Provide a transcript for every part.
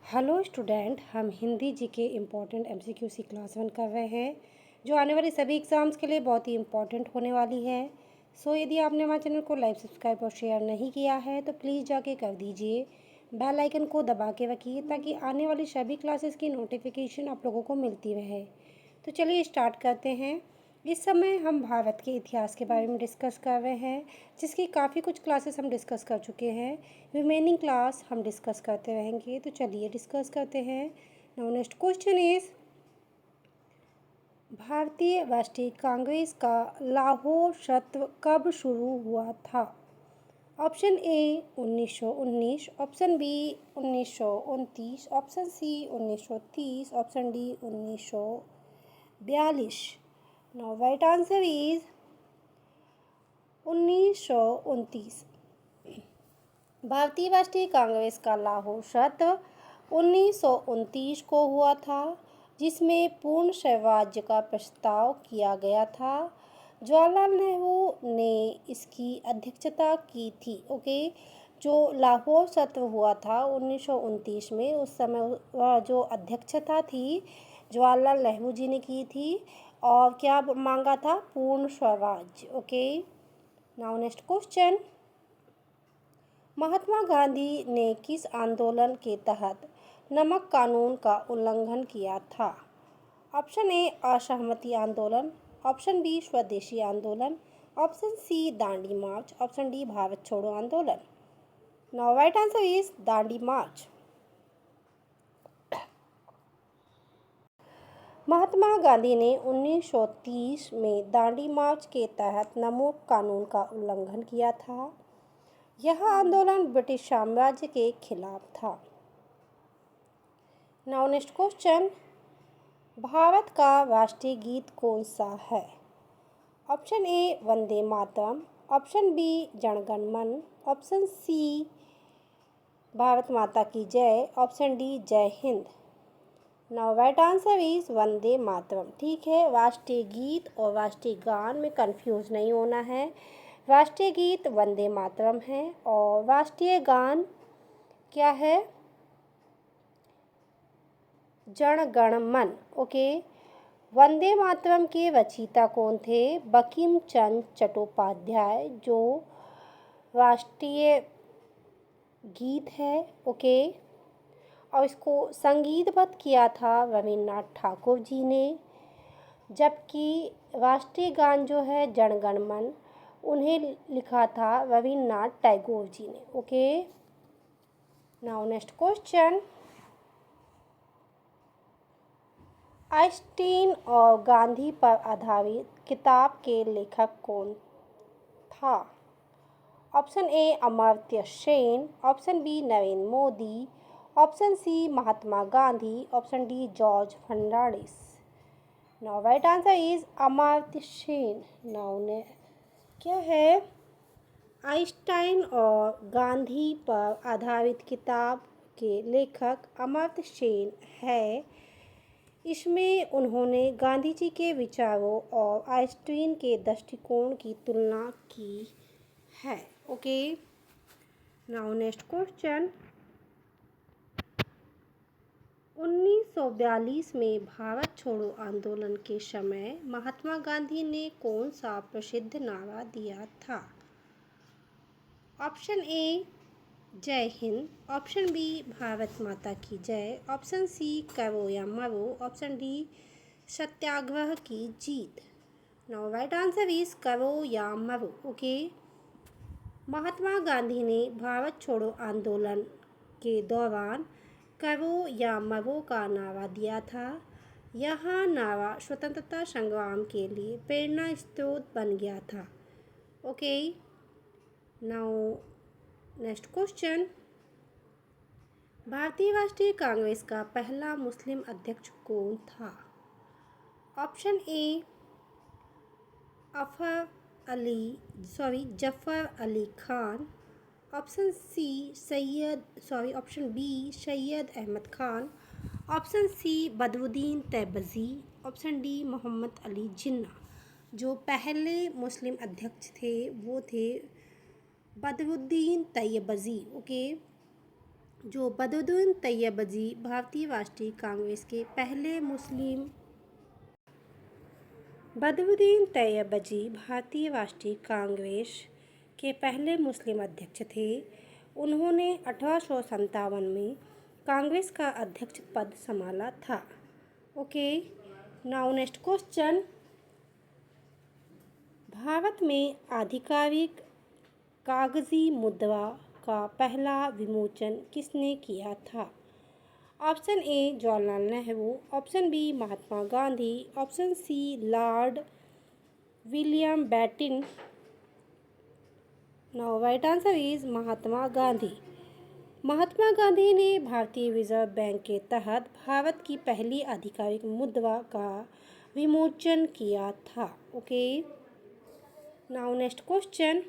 Hello student, हम Hindi GK important एमसीक्यूसी class 1 कर रहे हैं जो आने वाले सभी एग्ज़ाम्स के लिए बहुत ही इम्पॉर्टेंट होने वाली है। यदि आपने हमारे चैनल को लाइक, सब्सक्राइब और शेयर नहीं किया है तो प्लीज़ जाके कर दीजिए। बेल आइकन को दबा के रखिए ताकि आने वाली सभी क्लासेस की नोटिफिकेशन आप लोगों को मिलती रहे। तो चलिए स्टार्ट करते हैं। इस समय हम भारत के इतिहास के बारे में डिस्कस कर रहे हैं, जिसकी काफ़ी कुछ क्लासेस हम डिस्कस कर चुके हैं। रिमेनिंग क्लास हम डिस्कस करते रहेंगे। तो चलिए डिस्कस करते हैं। नाउ नेक्स्ट क्वेश्चन इज, भारतीय राष्ट्रीय कांग्रेस का लाहौर सत्र कब शुरू हुआ था? Option A 1919, option B 1929, option C 1930, option D 1942। Now right answer is 1929। भारतीय राष्ट्रीय कांग्रेस का लाहौर सत्र 1929 को हुआ था, जिसमें पूर्ण स्वराज्य का प्रस्ताव किया गया था। जवाहरलाल नेहरू ने इसकी अध्यक्षता की थी। ओके, जो लाहौर सत्र हुआ था 1929 में, उस समय जो अध्यक्षता थी जवाहरलाल नेहरू जी ने की थी और क्या मांगा था? पूर्ण स्वराज्य। Okay, now next question, Mahatma Gandhi ने किस आंदोलन के तहत नमक कानून का उल्लंघन किया था? ऑप्शन ए असहमति आंदोलन, ऑप्शन बी स्वदेशी आंदोलन, option C Dandi march, option D Bharat छोड़ो आंदोलन। Now right answer is Dandi march. Mahatma Gandhi ने 1930 में दांडी मार्च के तहत नमक कानून का उल्लंघन किया था। यह आंदोलन ब्रिटिश साम्राज्य के खिलाफ था। नाउ नेक्स्ट क्वेश्चन, भारत का राष्ट्रीय गीत कौन सा है? Option A Vande Mataram, option B Jana Gana मन, ऑप्शन सी भारत माता की जय, ऑप्शन डी जय Hind. Now right answer is वंदे मातरम। ठीक है, राष्ट्रीय गीत और राष्ट्रीय गान में कंफ्यूज नहीं होना है। राष्ट्रीय गीत वंदे मातरम है और राष्ट्रीय गान क्या है? जन गण मन। ओके, वंदे मातरम के रचयिता कौन थे? बंकिम चंद्र चट्टोपाध्याय, जो राष्ट्रीय गीत है। ओके, और इसको संगीतबद्ध किया था रविन्द्रनाथ ठाकुर जी ने, जबकि राष्ट्रीय गान जो है जन गण मन, उन्हें लिखा था रविन्द्रनाथ टैगोर जी ने। Okay, now next question, Einstein और गांधी पर आधारित किताब के लेखक कौन था? Option A Amartya Sen, option B Narendra Modi, option C Mahatma Gandhi, option D George Fernandes. Now right answer is Amartya Sen. Now ने क्या है? आइंस्टाइन और गांधी पर आधारित किताब के लेखक अमर्त्य सेन है। इसमें उन्होंने गांधी जी के विचारों और आइंस्टीन के दृष्टिकोण की तुलना की है। ओके, नाउ नेक्स्ट क्वेश्चन, 1942 में भारत छोड़ो आंदोलन के समय महात्मा गांधी ने कौन सा प्रसिद्ध नारा दिया था? ऑप्शन ए जय हिंद, ऑप्शन बी भारत माता की जय, ऑप्शन सी करो या मरो, ऑप्शन डी सत्याग्रह की जीत। नाउ राइट आंसर इज करो या मरो। ओके, महात्मा गांधी ने भारत छोड़ो आंदोलन के दौरान करो या मरो का नारा दिया था। यह नारा स्वतंत्रता संग्राम के लिए प्रेरणा स्रोत बन गया था। Okay, now next question, Bharatiya Rashtriya Congress का पहला मुस्लिम अध्यक्ष कौन था? Option A Zafar Ali Khan, option B Syed Ahmad Khan, option C Badruddin Tyabji, option D Mohammad Ali Jinnah. जो पहले मुस्लिम अध्यक्ष थे वो थे बदरुद्दीन तैयबजी। ओके, जो बदरुद्दीन तैयबजी भारतीय राष्ट्रीय कांग्रेस के पहले मुस्लिम बदरुद्दीन तैयबजी भारतीय राष्ट्रीय कांग्रेस के पहले मुस्लिम अध्यक्ष थे। उन्होंने 1857 में कांग्रेस का अध्यक्ष पद संभाला था। Okay, now next question. Bharat में आधिकारिक कागजी मुद्रा का पहला विमोचन किसने किया था? Option A Jawaharlal Nehru, option B Mahatma Gandhi, option C Lord William Bentinck. Now right answer is Mahatma Gandhi. Mahatma Gandhi ने भारतीय रिजर्व बैंक के तहत भारत की पहली आधिकारिक मुद्रा का विमोचन किया था। Okay, now next question.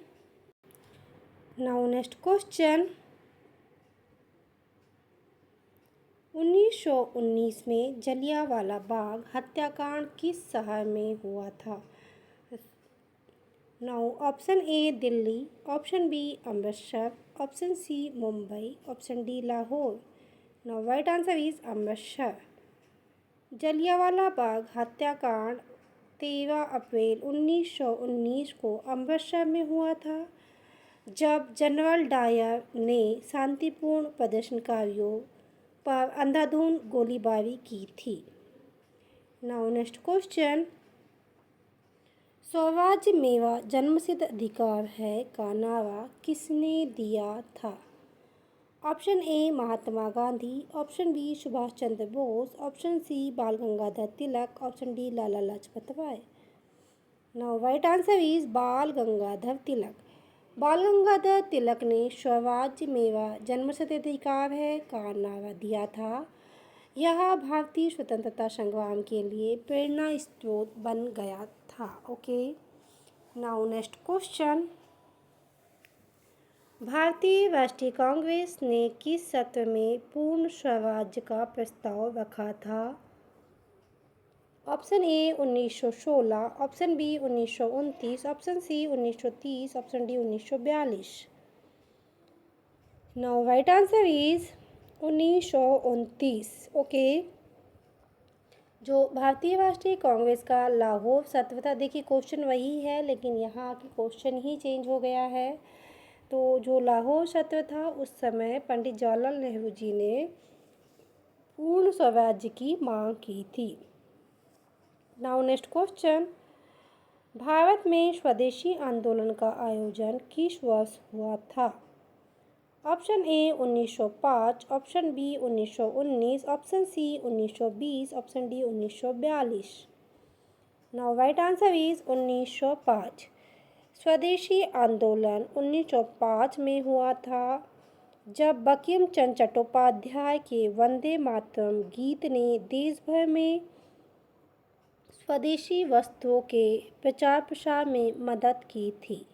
1919 में जलियांवाला बाग हत्याकांड किस शहर में हुआ था? Now option A Delhi, option B Amritsar, option C Mumbai, option D Lahore. Now right answer is Amritsar. Jallianwala Bagh हत्याकांड 13 अप्रैल 1919 को अमृतसर में हुआ था, जब जनरल डायर ने शांतिपूर्ण प्रदर्शनकारियों पर अंधाधुंध गोलीबारी की थी। Now next question. स्वराज्य मेरा जन्मसिद्ध अधिकार है का नारा किसने दिया था? Option A Mahatma Gandhi, option B Subhash Chandra Bose, option C Bal Gangadhar Tilak, option D Lala Lajpat Rai. Now right answer is Bal Gangadhar तिलक। बाल गंगाधर तिलक ने स्वराज्य मेरा जन्मसिद्ध अधिकार है का नारा दिया था। यह भारतीय स्वतंत्रता संग्राम के लिए प्रेरणा स्रोत बन गया था। Okay, now next question. Bharatiya Rashtriya Congress ने किस सत्र में पूर्ण स्वराज्य का प्रस्ताव रखा था? Option A 1916, option B 1929, option C 1930, option D 1942। Now right answer is 1929। Okay, जो भारतीय राष्ट्रीय कांग्रेस का लाहौर सत्र था, देखिए क्वेश्चन वही है लेकिन यहाँ की क्वेश्चन ही चेंज हो गया है। तो जो लाहौर सत्र था उस समय पंडित जवाहरलाल नेहरू जी ने पूर्ण स्वराज्य की मांग की थी। Now next question. भारत में स्वदेशी आंदोलन का आयोजन किस वर्ष हुआ था? Option A 1905, option B 1919, option C 1920, option D 1942। Now right answer is 1905। Swadeshi आंदोलन 1905 में हुआ था, जब बंकिम चंद्र चट्टोपाध्याय के वंदे मातरम गीत ने देश भर में स्वदेशी वस्तुओं के प्रचार प्रसार में मदद की थी।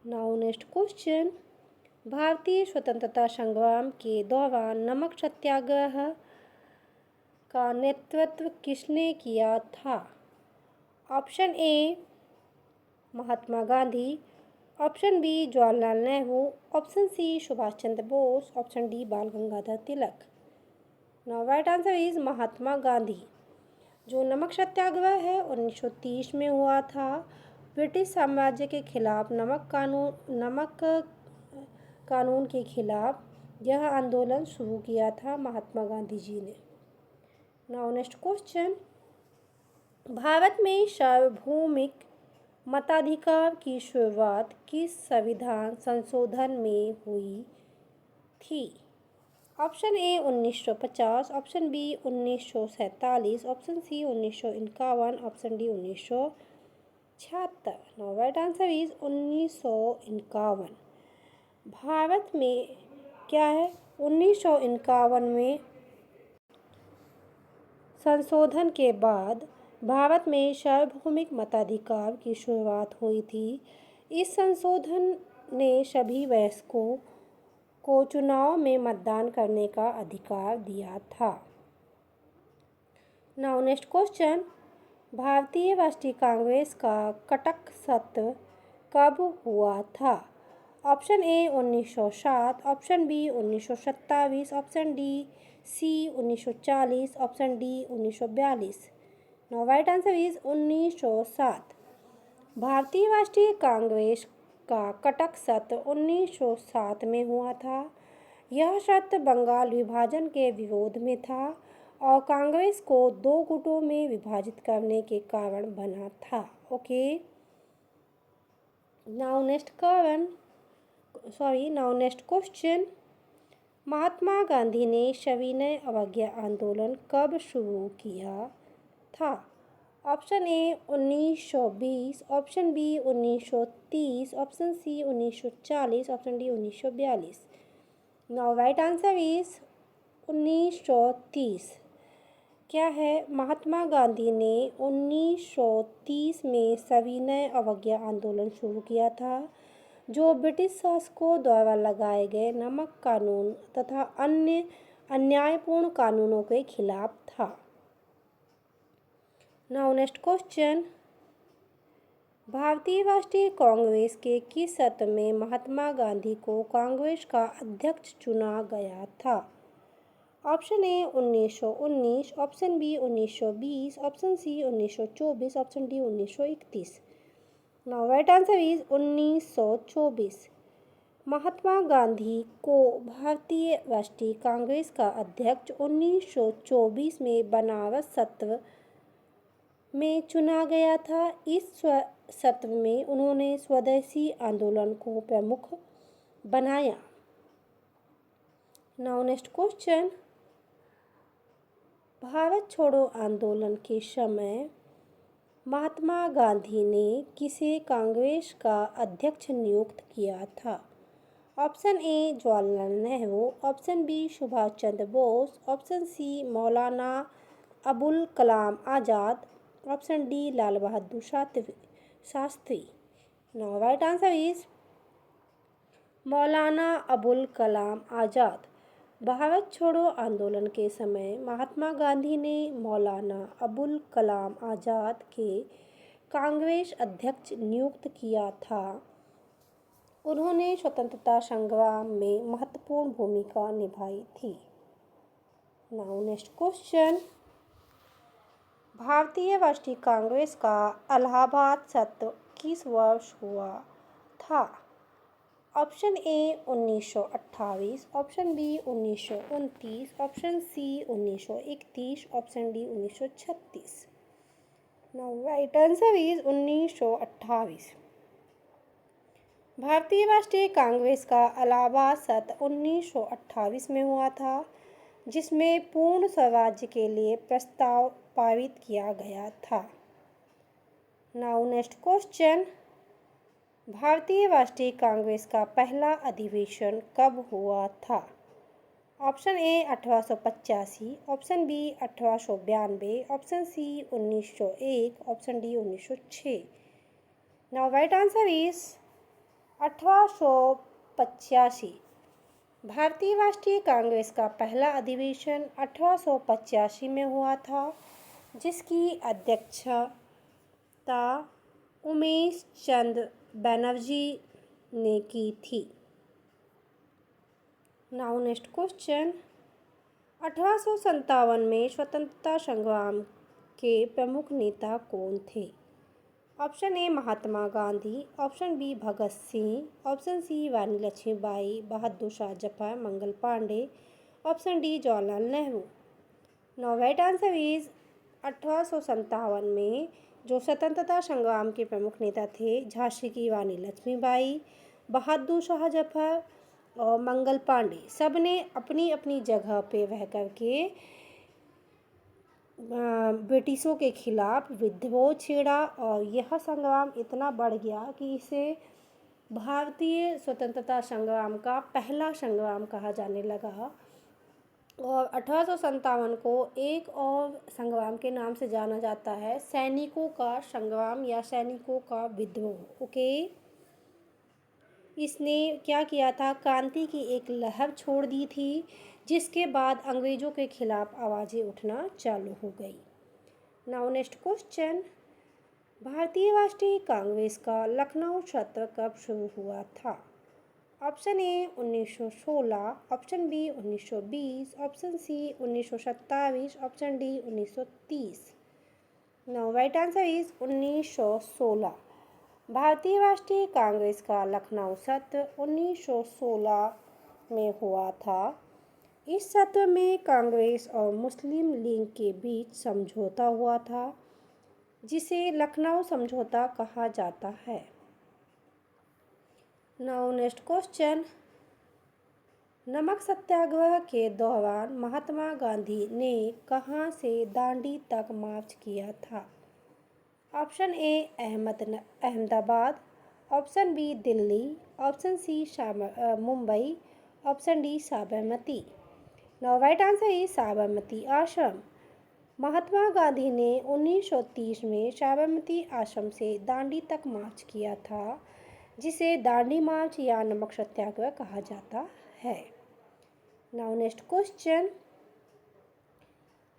Now next question. भारतीय स्वतंत्रता संग्राम के दौरान नमक सत्याग्रह का नेतृत्व किसने किया था? Option A Mahatma Gandhi, option B Jawaharlal Nehru, option C Subhash Chandra Bose, option D Bal Gangadhar Tilak. Now right answer is Mahatma Gandhi. जो नमक सत्याग्रह है 1930 में हुआ था। ब्रिटिश साम्राज्य के खिलाफ नमक कानून के खिलाफ यह आंदोलन शुरू किया था महात्मा गांधी जी ने। Now next question. भारत में सार्वभौमिक मताधिकार की शुरुआत किस संविधान संशोधन में हुई थी? Option A 1950, option B 1947, option C 1951, option D 1976। Now right answer is 1951। Bharat में क्या है 1951 में संशोधन के बाद भारत में सार्वभौमिक मताधिकार की शुरुआत हुई थी। इस संशोधन ने सभी वयस्कों को चुनाव में मतदान करने का अधिकार दिया था। Now next question. Bharatiya Rashtriya Congress का कटक सत्र कब हुआ था? Option A 1907, option B 1927, option D C 1940, option D 1942। Now right answer is 1907। भारतीय राष्ट्रीय कांग्रेस का कटक सत्र 1907 में हुआ था। यह सत्र बंगाल विभाजन के विरोध में था और कांग्रेस को दो गुटों में विभाजित करने के कारण बना था। Okay, now next question. Mahatma Gandhi ने सविनय अवज्ञा आंदोलन कब शुरू किया था? Option A 1920, option B 1930, option C 1940, option D 1942। Now right answer is 1930। क्या है? महात्मा गांधी ने 1930 में सविनय अवज्ञा आंदोलन शुरू किया था, जो ब्रिटिश शासकों द्वारा लगाए गए नमक कानून तथा अन्य अन्यायपूर्ण कानूनों के खिलाफ था। Now next question. Bharatiya Rashtriya Congress के किस सत्र में महात्मा गांधी को कांग्रेस का अध्यक्ष चुना गया था? Option A 1919, option B 1920, option C 1924, option D 1931। Now right answer is 1924। Mahatma Gandhi को भारतीय राष्ट्रीय कांग्रेस का अध्यक्ष 1924 में बनारस सत्र में चुना गया था। इस सत्र में उन्होंने स्वदेशी आंदोलन को प्रमुख बनाया। Now next question. भारत छोड़ो आंदोलन के समय महात्मा गांधी ने किसे कांग्रेस का अध्यक्ष नियुक्त किया था? Option A Jawaharlal Nehru, option B Subhash Chandra Bose, option C Maulana Abul Kalam Azad, option D Lal Bahadur Shastri. Now right answer is Maulana Abul Kalam आज़ाद। भारत छोड़ो आंदोलन के समय महात्मा गांधी ने मौलाना अबुल कलाम आज़ाद के कांग्रेस अध्यक्ष नियुक्त किया था। उन्होंने स्वतंत्रता संग्राम में महत्वपूर्ण भूमिका निभाई थी। Now next question. Bharatiya Rashtriya Congress का इलाहाबाद सत्र किस वर्ष हुआ था? Option A 1928, option B 1929, option C 1931, option D 1936। Now right answer is 1928। भारतीय राष्ट्रीय कांग्रेस का इलाहाबाद सत्र 1928 में हुआ था, जिसमें पूर्ण स्वराज्य के लिए प्रस्ताव पारित किया गया था। Now next question. Bharatiya Rashtriya Congress का पहला अधिवेशन कब हुआ था? Option A 1885, option B 1892, option C 1901, option D 1906। Now right answer is 1885। भारतीय राष्ट्रीय कांग्रेस का पहला अधिवेशन 1885 में हुआ था, जिसकी अध्यक्षता उमेश चंद्र बनर्जी ने की थी। Now next question. 1857 में स्वतंत्रता संग्राम के प्रमुख नेता कौन थे? Option A Mahatma Gandhi, option B Bhagat Singh, option C Rani Lakshmibai, Bahadur Shah Zafar, Mangal Pandey, option D Jawaharlal Nehru. Now right answer is 1857 में जो स्वतंत्रता संग्राम के प्रमुख नेता थे, झांसी की रानी लक्ष्मीबाई, बहादुर शाह जफर और मंगल पांडे, सब ने अपनी अपनी जगह पे रह करके ब्रिटिशों के खिलाफ विद्रोह छेड़ा और यह संग्राम इतना बढ़ गया कि इसे भारतीय स्वतंत्रता संग्राम का पहला संग्राम कहा जाने लगा। और 1857 को एक और संग्राम के नाम से जाना जाता है, सैनिकों का संग्राम या सैनिकों का विद्रोह। ओके, इसने क्या किया था? क्रांति की एक लहर छोड़ दी थी, जिसके बाद अंग्रेजों के खिलाफ आवाज़ें उठना चालू हो गई। Now next question. Bharatiya Rashtriya Congress का लखनऊ सत्र कब शुरू हुआ था? Option A 1916, option B 1920, option C 1927, option D 1930। Now right answer is 1916। भारतीय राष्ट्रीय कांग्रेस का लखनऊ सत्र 1916 में हुआ था। इस सत्र में कांग्रेस और मुस्लिम लीग के बीच समझौता हुआ था, जिसे लखनऊ समझौता कहा जाता है। नाउ नेक्स्ट क्वेश्चन, नमक सत्याग्रह के दौरान महात्मा गांधी ने कहाँ से दांडी तक मार्च किया था? Option A Ahmedabad, option B Delhi, option C Mumbai, option D Sabarmati. Now right answer is Sabarmati Ashram. Mahatma Gandhi ने 1930 में साबरमती आश्रम से दांडी तक मार्च किया था, जिसे दांडी मार्च या नमक सत्याग्रह कहा जाता है। नाउ नेक्स्ट क्वेश्चन,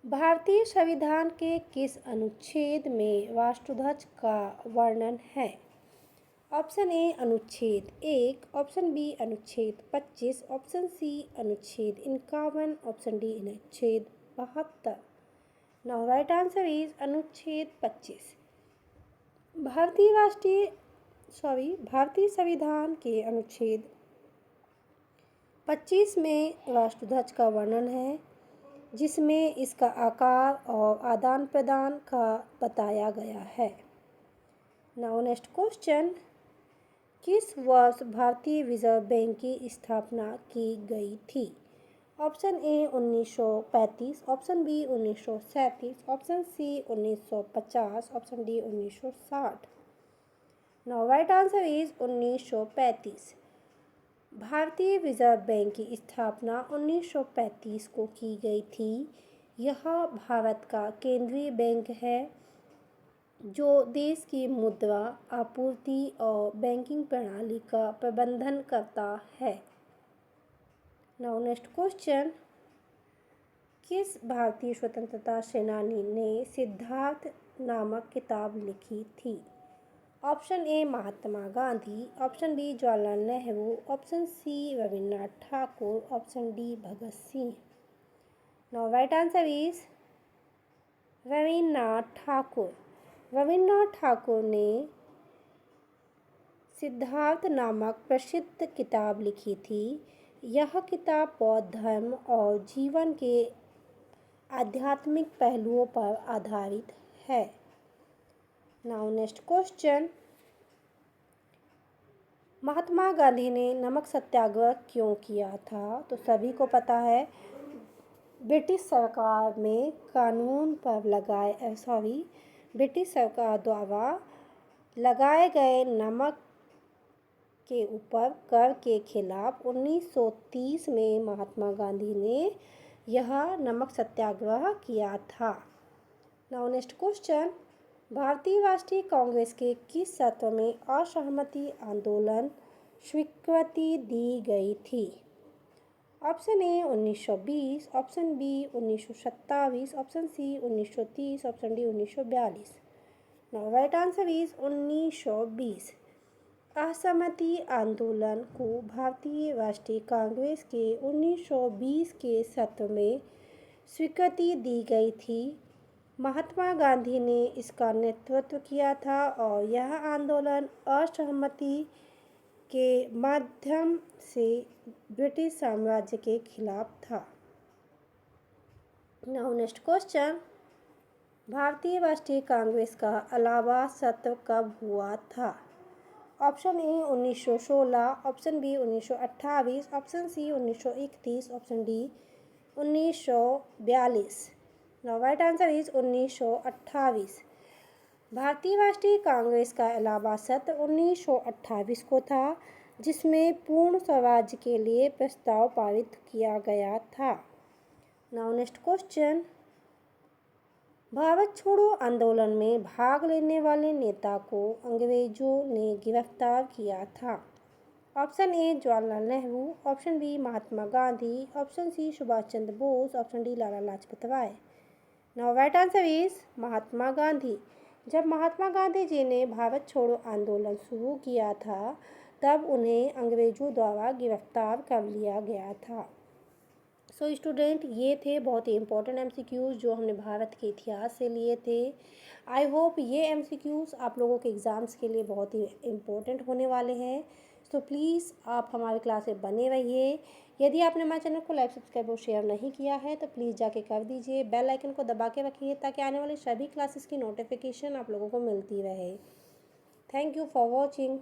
भारतीय संविधान के किस अनुच्छेद में राष्ट्रध्वज का वर्णन है? ऑप्शन ए अनुच्छेद 1, ऑप्शन बी अनुच्छेद 25, ऑप्शन सी अनुच्छेद 51, ऑप्शन डी अनुच्छेद 72। नाउ राइट आंसर इज अनुच्छेद 25। भारतीय संविधान के अनुच्छेद 25 में राष्ट्रध्वज का वर्णन है, जिसमें इसका आकार और आदान प्रदान का बताया गया है। नाउ नेक्स्ट क्वेश्चन, किस वर्ष भारतीय रिजर्व बैंक की स्थापना की गई थी? Option A 1935, option B 1937, option C 1950, option D 1960। Now right answer is 1935। भारतीय रिजर्व बैंक की स्थापना 1935 को की गई थी। यह भारत का केंद्रीय बैंक है, जो देश की मुद्रा आपूर्ति और बैंकिंग प्रणाली का प्रबंधन करता है। नाउ नेक्स्ट क्वेश्चन, किस भारतीय स्वतंत्रता सेनानी ने सिद्धार्थ नामक किताब लिखी थी? Option A Mahatma Gandhi, option B Jawaharlal Nehru, option C Rabindranath Thakur, option D Bhagat Singh. Now right answer is Rabindranath Thakur. Rabindranath Thakur ने सिद्धार्थ नामक प्रसिद्ध किताब लिखी थी। यह किताब बौद्ध धर्म और जीवन के आध्यात्मिक पहलुओं पर आधारित है। Now next question, Mahatma Gandhi ने नमक सत्याग्रह क्यों किया था? तो सभी को पता है, ब्रिटिश सरकार में ब्रिटिश सरकार द्वारा लगाए गए नमक के ऊपर कर के खिलाफ 1930 में महात्मा गांधी ने यह नमक सत्याग्रह किया था। Now next question, Bharatiya Rashtriya Congress के किस सत्र में असहमति आंदोलन स्वीकृति दी गई थी? Option A 1920, option B 1927, option C 1930, option D 1942। Now right answer is 1920। असहमति आंदोलन को भारतीय राष्ट्रीय कांग्रेस के 1920 के सत्र में स्वीकृति दी गई थी। महात्मा गांधी ने इसका नेतृत्व किया था और यह आंदोलन असहमति के माध्यम से ब्रिटिश साम्राज्य के खिलाफ था। Now next question, Bharatiya Rashtriya Congress का इलाहाबाद सत्र कब हुआ था? Option A 1916, option B 1928, option C 1931, option D 1942। Now right answer is 1928। भारतीय राष्ट्रीय कांग्रेस का इलाहाबाद सत्र 1928 को था, जिसमें पूर्ण स्वराज्य के लिए प्रस्ताव पारित किया गया था। नाउ नेक्स्ट क्वेश्चन, भारत छोड़ो आंदोलन में भाग लेने वाले नेता को अंग्रेजों ने गिरफ्तार किया था। Option A Jawaharlal Nehru, option B Mahatma Gandhi, option C Subhash Chandra Bose, option D Lala Lajpat Rai. Now right answer is Mahatma Gandhi. जब महात्मा गांधी जी ने भारत छोड़ो आंदोलन शुरू किया था, तब उन्हें अंग्रेज़ों द्वारा गिरफ्तार कर लिया गया था। सो स्टूडेंट, ये थे बहुत ही इंपॉर्टेंट एमसीक्यूज़ जो हमने भारत के इतिहास से लिए थे। आई होप ये एमसीक्यूज़ आप लोगों के एग्ज़ाम्स के लिए बहुत ही इम्पोर्टेंट होने वाले हैं। सो प्लीज़ आप हमारी क्लास में बने रहिए। यदि आपने हमारे चैनल को लाइक, सब्सक्राइब और शेयर नहीं किया है तो प्लीज़ जाके कर दीजिए। बेल आइकन को दबा के रखिए ताकि आने वाले सभी क्लासेस की नोटिफिकेशन आप लोगों को मिलती रहे। Thank you for watching.